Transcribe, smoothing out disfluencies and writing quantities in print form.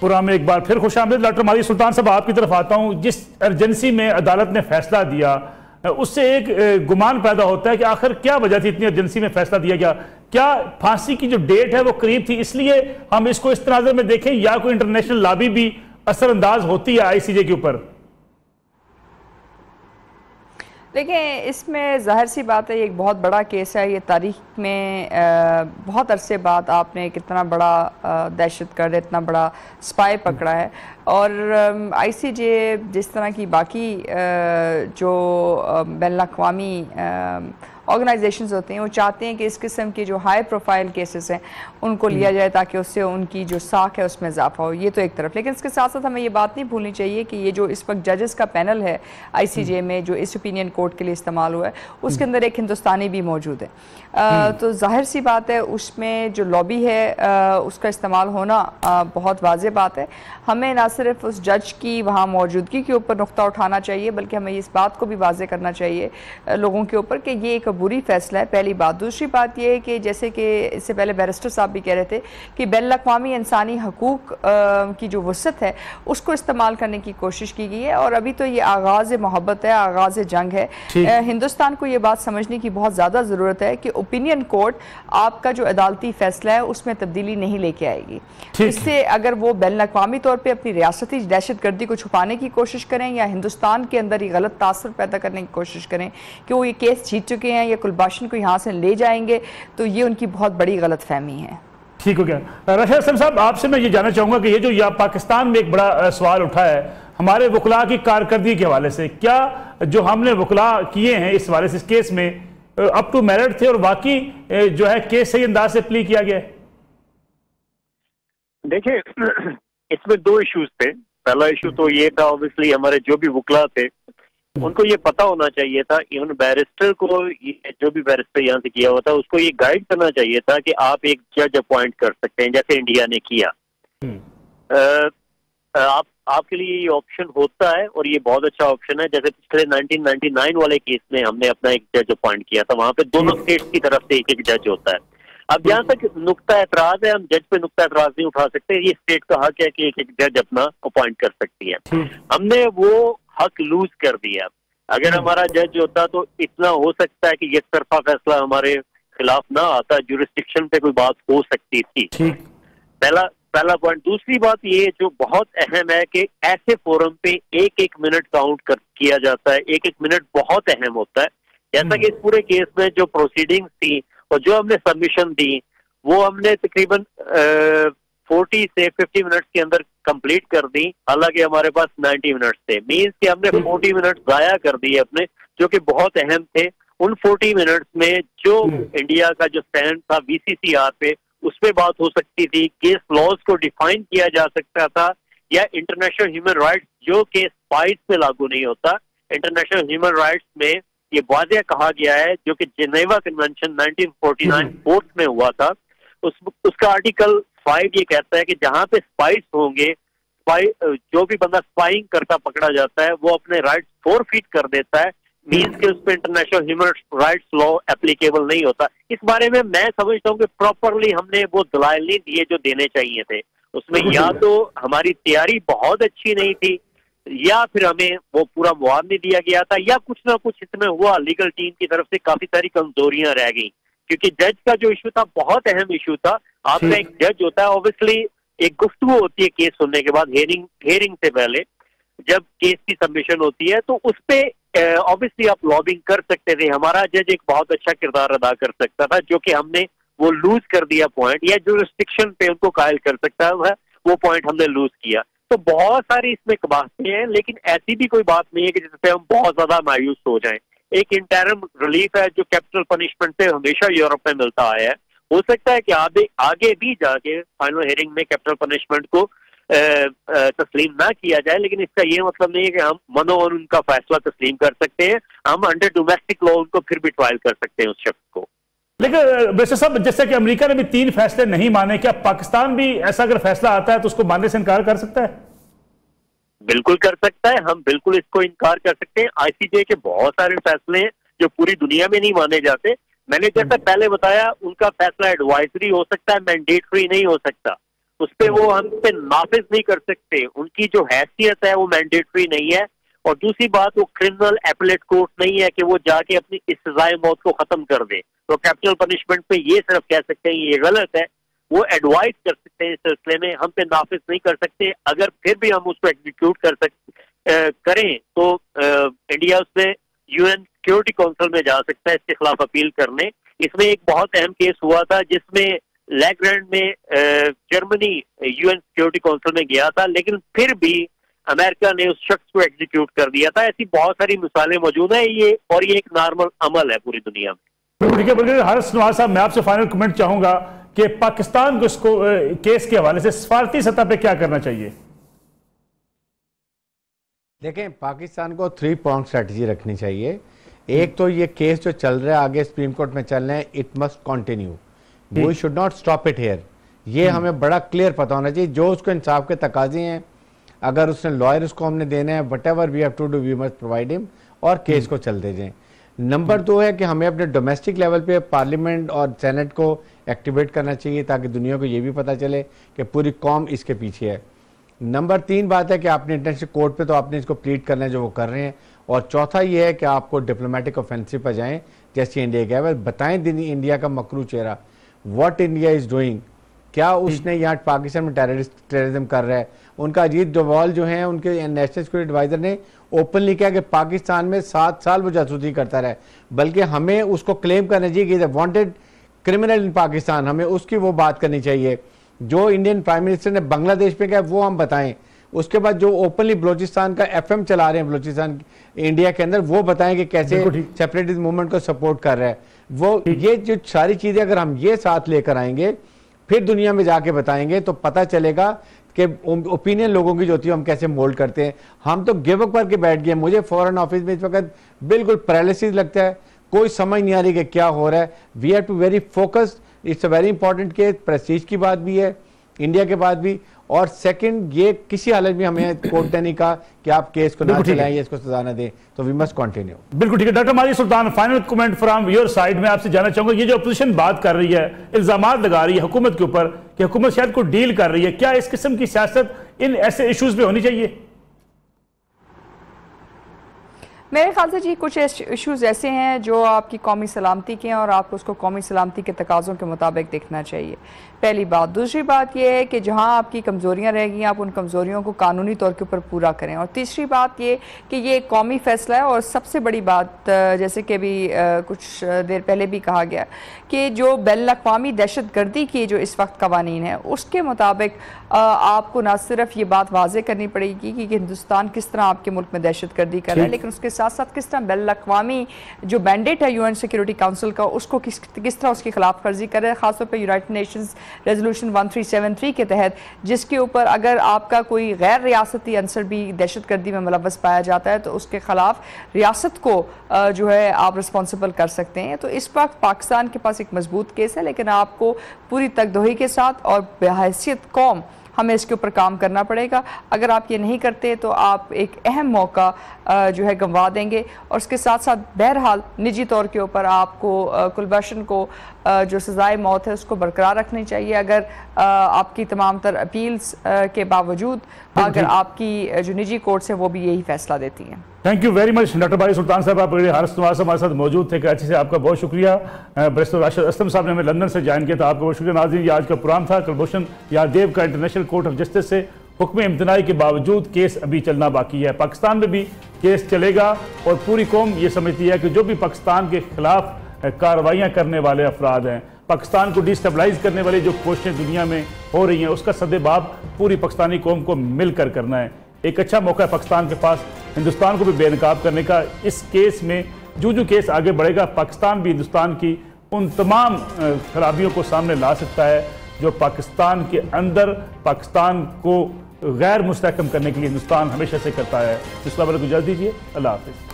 Programme में एक बार फिर खुशामदीद। डॉक्टर माजिद सुल्तान साहब, आपकी तरफ आता हूं। जिस अर्जेंसी में अदालत ने फैसला दिया उससे एक गुमान पैदा होता है कि आखिर क्या वजह थी इतनी अर्जेंसी में फैसला दिया गया। क्या फांसी की जो डेट है वो करीब थी इसलिए हम इसको इस तनाज़ुर में देखें, या कोई इंटरनेशनल लॉबी भी असरअंदाज होती है ICJ के ऊपर? देखिए, इसमें ज़ाहिर सी बात है, ये एक बहुत बड़ा केस है। ये तारीख में बहुत अरसे बाद आपने कितना बड़ा दहशतगर्द, इतना बड़ा स्पाई पकड़ा है। और ICJ जिस तरह की बाकी जो बैनुल-अक़वामी ऑर्गेनाइजेशंस होते हैं वो चाहते हैं कि इस किस्म के जो हाई प्रोफाइल केसेस हैं उनको लिया जाए ताकि उससे उनकी जो साख है उसमें इजाफा हो। ये तो एक तरफ, लेकिन इसके साथ साथ हमें ये बात नहीं भूलनी चाहिए कि ये जो इस वक्त जजेस का पैनल है ICJ में जो इस ओपिनियन कोर्ट के लिए इस्तेमाल हुआ है उसके अंदर एक हिंदुस्तानी भी मौजूद है। तो जाहिर सी बात है उसमें जो लॉबी है उसका इस्तेमाल होना बहुत वाज़ेह बात है। हमें ना सिर्फ उस जज की वहाँ मौजूदगी के ऊपर नुक्ता उठाना चाहिए बल्कि हमें इस बात को भी वाज़ेह करना चाहिए लोगों के ऊपर कि ये एक बुरी फैसला है, पहली बात। दूसरी बात यह है कि जैसे कि इससे पहले बैरिस्टर साहब भी कह रहे थे कि बैनुल-अक़वामी इंसानी हकूक़ की जो वसअत है उसको इस्तेमाल करने की कोशिश की गई है। और अभी तो ये आगाज़ मोहब्बत है, आगाज़ जंग है। हिंदुस्तान को ये बात समझने की बहुत ज़्यादा ज़रूरत है कि ओपिनियन कोर्ट आपका जो अदालती फैसला है उसमें तब्दीली नहीं लेके आएगी। इससे अगर वो बैनुल-अक़वामी तौर पर अपनी रियासती दहशतगर्दी को छुपाने की कोशिश करें या हिंदुस्तान के अंदर ही गलत तासर पैदा करने की कोशिश करें कि वो ये केस जीत चुके हैं या कुलबाशन को यहाँ से ले जाएंगे, तो ये उनकी बहुत बड़ी गलत फहमी है। ठीक हो गया। रशीद हसन साहब, आपसे मैं ये जानना चाहूँगा कि ये जो पाकिस्तान में एक बड़ा सवाल उठा है हमारे वकला की कारकर्दगी के हवाले से, क्या जो हमने वकला किए हैं इस हवाले से इस केस में अप टू मेरिट थे और बाकी जो है केस सही अंदाज से प्ली किया गया है? देखिए, इसमें दो इश्यूज थे। पहला इशू तो ये था, ऑब्वियसली हमारे जो भी वकला थे उनको ये पता होना चाहिए था, इवन बैरिस्टर को, जो भी बैरिस्टर यहाँ से किया हुआ था उसको ये गाइड करना चाहिए था कि आप एक जज अपॉइंट कर सकते हैं जैसे इंडिया ने किया। आपके लिए ये ऑप्शन होता है और ये बहुत अच्छा ऑप्शन है। जैसे पिछले 1999 वाले केस में हमने अपना एक जज अपॉइंट किया था, वहां पे दोनों स्टेट्स की तरफ से एक एक जज होता है। अब जहाँ तक नुक्ता एतराज है, हम जज पे नुक्ता एतराज नहीं उठा सकते, ये स्टेट का हक है कि एक एक जज अपना अपॉइंट कर सकती है। हमने वो हक लूज कर दिया। अगर हमारा जज होता तो इतना हो सकता है कि एक तरफा फैसला हमारे खिलाफ ना आता, जुरिस्डिक्शन पे कोई बात हो सकती थी। पहला पॉइंट। दूसरी बात ये जो बहुत अहम है कि ऐसे फोरम पे एक एक मिनट काउंट किया जाता है, एक एक मिनट बहुत अहम होता है। जैसा कि इस पूरे केस में जो प्रोसीडिंग्स थी और जो हमने सबमिशन दी वो हमने तकरीबन 40 से 50 मिनट्स के अंदर कंप्लीट कर दी, हालांकि हमारे पास 90 मिनट्स थे। मीन्स कि हमने 40 मिनट जाया कर दिए अपने, जो कि बहुत अहम थे। उन 40 मिनट्स में जो इंडिया का जो स्टैंड था VCCR पे, उस पे बात हो सकती थी, केस लॉज को डिफाइन किया जा सकता था, या इंटरनेशनल ह्यूमन राइट्स जो कि स्पाइस पे लागू नहीं होता। इंटरनेशनल ह्यूमन राइट्स में ये वाज़ेह कहा गया है, जो कि जिनेवा कन्वेंशन 1949 फोर्थ में हुआ था, उसका आर्टिकल 5 ये कहता है कि जहां पे स्पाइस होंगे, जो भी बंदा स्पाइंग करता पकड़ा जाता है वो अपने राइट्स फोरफीट कर देता है। मीन्स के उस पर international human rights law applicable नहीं होता। इस बारे में मैं समझता हूँ कि प्रॉपरली हमने वो दलाइल नहीं दिए जो देने चाहिए थे। उसमें या तो हमारी तैयारी बहुत अच्छी नहीं थी, या फिर हमें वो पूरा मुआवजा नहीं दिया गया था, या कुछ ना कुछ इसमें हुआ। लीगल टीम की तरफ से काफी सारी कमजोरियां रह गई, क्योंकि जज का जो इशू था बहुत अहम इशू था। आपका एक जज होता है, ऑब्वियसली एक गुफ्तगू होती है केस सुनने के बाद, हेयरिंग से पहले जब केस की सबमिशन होती है, तो उस पे ऑब्वियसली आप लॉबिंग कर सकते थे। हमारा जज एक बहुत अच्छा किरदार अदा कर सकता था, जो कि हमने वो लूज कर दिया पॉइंट, या जो रिस्ट्रिक्शन पे उनको कायल कर सकता है वो पॉइंट हमने लूज किया। तो बहुत सारी इसमें कबाहतें हैं, लेकिन ऐसी भी कोई बात नहीं है कि जिससे हम बहुत ज्यादा मायूस हो जाएं। एक इंटरम रिलीफ है जो कैपिटल पनिशमेंट से हमेशा यूरोप में मिलता आया है। हो सकता है कि आगे भी जाके फाइनल हियरिंग में कैपिटल पनिशमेंट को तस्लीम ना किया जाए, लेकिन इसका ये मतलब नहीं है कि हम मनोवन उनका फैसला तस्लीम कर सकते हैं। हम अंडर डोमेस्टिक लॉ उनको फिर भी ट्रायल कर सकते हैं उस शख्स को। लेकिन बैरिस्टर साहब, जैसे कि अमेरिका ने भी 3 फैसले नहीं माने, क्या पाकिस्तान भी ऐसा अगर फैसला आता है तो उसको मानने से इनकार कर सकता है? बिल्कुल कर सकता है, हम बिल्कुल इसको इनकार कर सकते हैं। ICJ के बहुत सारे फैसले हैं जो पूरी दुनिया में नहीं माने जाते। मैंने जैसा पहले बताया, उनका फैसला एडवाइजरी हो सकता है, मैंडेटरी नहीं हो सकता। उस पर वो हम पे नाफिज नहीं कर सकते, उनकी जो हैसियत है वो मैंडेटरी नहीं है। और दूसरी बात, वो क्रिमिनल एपलेट कोर्ट नहीं है कि वो जाके अपनी इस सजाए मौत को खत्म कर दे। तो कैपिटल पनिशमेंट पे ये सिर्फ कह सकते हैं ये गलत है, वो एडवाइस कर सकते हैं इस सिलसिले में, हम पे नाफिज नहीं कर सकते। अगर फिर भी हम उसको एग्जीक्यूट करें तो इंडिया उसमें यूएन सिक्योरिटी काउंसिल में जा सकता है इसके खिलाफ अपील करने। इसमें एक बहुत अहम केस हुआ था जिसमें लैग्रैंड में जर्मनी यूएन सिक्योरिटी काउंसिल में गया था, लेकिन फिर भी अमेरिका ने उस शख्स को एग्जीक्यूट कर दिया था। ऐसी बहुत सारी मिसालें मौजूद है ये, और ये एक नॉर्मल अमल है पूरी दुनिया में। ठीक है, बल्कि हारिस नवाज साहब, मैं आपसे फाइनल कमेंट चाहूंगा कि पाकिस्तान को इसको केस के हवाले से सफारती सतह पे क्या करना चाहिए? देखें, पाकिस्तान को 3 पॉइंट स्ट्रेटजी रखनी चाहिए। एक तो ये केस जो चल रहा है आगे सुप्रीम कोर्ट में चल रहे हैं, it must continue, we should not stop it here. ये हमें बड़ा क्लियर पता होना चाहिए, जो उसको इंसाफ के तकाजे हैं, अगर उसने लॉयर उसको हमने देना है, whatever we have to do we must provide him, और केस को चलते जाएं। नंबर 2 है कि हमें अपने डोमेस्टिक लेवल पे पार्लियामेंट और सेनेट को एक्टिवेट करना चाहिए ताकि दुनिया को ये भी पता चले कि पूरी कौम इसके पीछे है। नंबर 3 बात है कि आपने इंटरनेशनल कोर्ट पे तो आपने इसको प्लीड करना है जो वो कर रहे हैं। और चौथा ये है कि आपको डिप्लोमेटिक ऑफेंसिव पर जाएं, जैसे इंडिया गया है, बताएं इंडिया का मकरू चेहरा, व्हाट इंडिया इज डूइंग, क्या उसने यहाँ पाकिस्तान में टेररिज्म कर रहा है। उनका अजीत डोवाल जो हैं, उनके नेशनल सिक्योरिटी एडवाइजर ने ओपनली कहा कि पाकिस्तान में 7 साल वो जासूसी करता रहा, बल्कि हमें उसको क्लेम करना चाहिए कि वांटेड क्रिमिनल इन पाकिस्तान, हमें उसकी वो बात करनी चाहिए। जो इंडियन प्राइम मिनिस्टर ने बांग्लादेश पे कहा वो हम बताएं। उसके बाद जो ओपनली बलोचिस्तान का FM चला रहे हैं बलोचिस्तान इंडिया के अंदर, वो बताएं कि कैसे सेपरेटिस्ट मूवमेंट को सपोर्ट कर रहा है वो। ये जो सारी चीजें अगर हम ये साथ लेकर आएंगे, फिर दुनिया में जाके बताएंगे, तो पता चलेगा कि ओपिनियन लोगों की जो होती है हम कैसे मोल्ड करते हैं। हम तो गिव अप करके बैठ गए। मुझे फॉरेन ऑफिस में इस वक्त बिल्कुल पैरालिसिस लगता है, कोई समझ नहीं आ रही कि क्या हो रहा है। We have to very focused, it's a very important case, prestige की बात भी है इंडिया के बाद भी। और सेकंड, ये किसी हालत में हमें कोर्ट ने नहीं कहा कि आप केस को ना चलाएं या इसको सजा ना दें, तो वी मस्ट कंटिन्यू। बिल्कुल ठीक है। Doctor Majid Sultan, final comment from your side में आपसे जानना चाहूंगा, ये जो अपोजिशन बात कर रही है, इल्जामात लगा रही है हुकूमत के ऊपर कि हुकूमत शायद को डील कर रही है, क्या इस किस्म की सियासत इन ऐसे इश्यूज पे होनी चाहिए? मेरे ख्याल से जी कुछ इश्यूज ऐसे हैं जो आपकी कौमी सलामती के हैं और आपको उसको कौमी सलामती के तकाज़ों के मुताबिक देखना चाहिए, पहली बात। दूसरी बात यह है कि जहां आपकी कमज़ोरियां रहेंगी आप उन कमज़ोरियों को कानूनी तौर के ऊपर पूरा करें। और तीसरी बात ये कि ये एक कौमी फैसला है। और सबसे बड़ी बात, जैसे कि अभी कुछ देर पहले भी कहा गया कि जो बैनुल-अक़वामी दहशत गर्दी की जो इस वक्त कवानीन है, उसके मुताबिक आपको ना सिर्फ ये बात वाज़ेह करनी पड़ेगी कि हिंदुस्तान किस तरह आपके मुल्क में दहशत गर्दी कर रहा है, लेकिन उसके साथ साथ किस तरह बैनुल-अक़वामी जो मैंडेट है यूएन सिक्योरिटी काउंसिल का, उसको किस तरह उसकी खिलाफ वर्जी कर रहा है, खासतौर पर यूनाइटेड नेशंस रेजोल्यूशन 1373 के तहत, जिसके ऊपर अगर आपका कोई गैर रियासती अंसर भी दहशत गर्दी में मुलव्वस पाया जाता है तो उसके खिलाफ रियासत को जो है आप रिस्पॉन्सिबल कर सकते हैं। तो इस वक्त पाकिस्तान के पास एक मजबूत केस है, लेकिन आपको पूरी तकदोही के साथ और बेहैसियत कौम हमें इसके ऊपर काम करना पड़ेगा। अगर आप ये नहीं करते तो आप एक अहम मौका जो है गंवा देंगे। और उसके साथ साथ बहरहाल निजी तौर के ऊपर आपको कुलभूषण को जो सजाए मौत है उसको बरकरार रखनी चाहिए। अगर आपकी तमाम तर अपील्स के बावजूद अगर आपकी जो निजी कोर्ट्स हैं वो भी यही फैसला देती हैं। Thank you very much doctor Majid Sultan साहब, आप हारिस नवाज साहब हमारे साथ मौजूद थे कराची से, आपका बहुत शुक्रिया। बैरिस्टर राशिद असलम साहब ने हमें लंदन से ज्वाइन किया था, आपका बहुत शुक्रिया। नाज़रीन, ये आज का प्रोग्राम था। कुलभूषण यादव का इंटरनेशनल कोर्ट ऑफ जस्टिस से हुक्म इम्तनाई के बावजूद केस अभी चलना बाकी है। पाकिस्तान में भी केस चलेगा और पूरी कौम ये समझती है कि जो भी पाकिस्तान के खिलाफ कार्रवाइयाँ करने वाले अफराद हैं, पाकिस्तान को डिस्टेबलाइज करने वाली जो कोशिशें दुनिया में हो रही हैं, उसका सद्देबाब पूरी पाकिस्तानी कौम को मिलकर करना है। एक अच्छा मौका है पाकिस्तान के पास हिंदुस्तान को भी बेनकाब करने का। इस केस में जो केस आगे बढ़ेगा, पाकिस्तान भी हिंदुस्तान की उन तमाम खराबियों को सामने ला सकता है जो पाकिस्तान के अंदर पाकिस्तान को गैर मुस्तहकम करने के लिए हिंदुस्तान हमेशा से करता है। इस बारे को इजाज़त दीजिए। अल्लाह हाफ़िज़।